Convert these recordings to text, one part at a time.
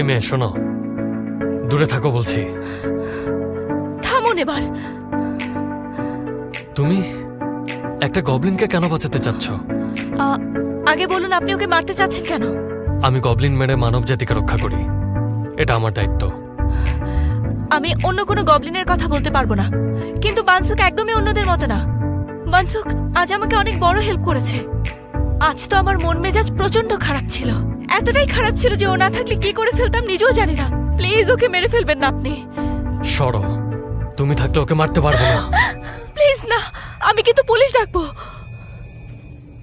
এই মেয়ে শোনো, দূরে থাকো বলছি। থামুন এবার। তুমি একটা গবলিনকে কেন বাঁচাতে চাচ্ছ? আগে বলুন, আপনি ওকে মারতে চাচ্ছেন কেন? আমি গবলিন মেরে মানব জাতিকে রক্ষা করি, এটা আমার দায়িত্ব। আমি অন্য কোনো গবলিনের কথা বলতে পারবো না, কিন্তু বানসুক একদমই অন্যদের মতো না। বানসুক আজ আমাকে অনেক বড় হেল্প করেছে। আজ তো আমার মন মেজাজ প্রচন্ড খারাপ ছিল, এতটাই খারাপ ছিল যে ও না থাকলে কি করে ফেলতাম নিজেও জানি না। প্লিজ ওকে মেরে ফেলবেন না আপনি। সরো, তুমি থাকলে ওকে মারতে পারবো না। প্লিজ না, আমি কিন্তু পুলিশ ডাকবো।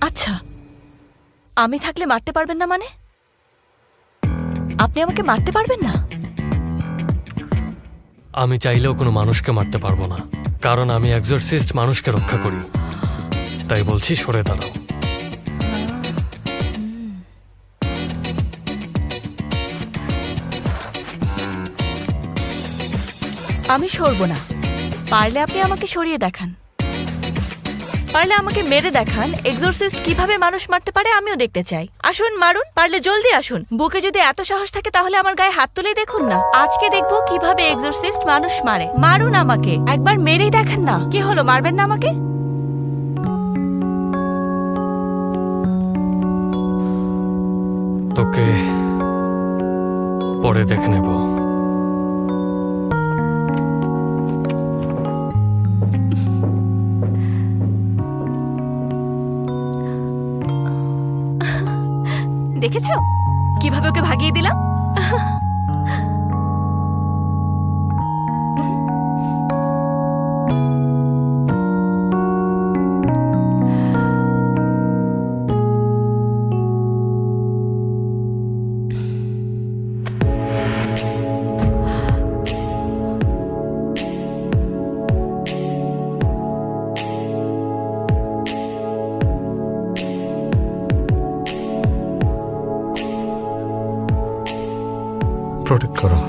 আচ্ছা, আমি থাকলে মারতে পারবেন না মানে? আপনি আমাকে মারতে পারবেন না? আমি চাইলেও কোনো মানুষকে মারতে পারবো না, কারণ আমি এক্সোরসিস্ট, মানুষকে রক্ষা করি। তাই বলছি সরে দাঁড়াও। আমি সরব না। পারলে আপনি আমাকে সরিয়ে দেখান, পারলে আমাকে মেরে দেখান। এক্সোরসিস্ট কিভাবে মানুষ মারতে পারে আমিও দেখতে চাই। আসুন মারুন, পারলে জলদি আসুন। বুকে যদি এত সাহস থাকে তাহলে আমার গায়ে হাত তুলেই দেখুন না। আজকে দেখবো কিভাবে এক্সোরসিস্ট মানুষ মারে। মারুন আমাকে, একবার মেরেই দেখান না। কি হলো, মারবেন না আমাকে? তোকে পরে দেখে নেব। দেখেছো কিভাবে ওকে ভাগিয়ে দিলাম? প্রোটেক্ট করো।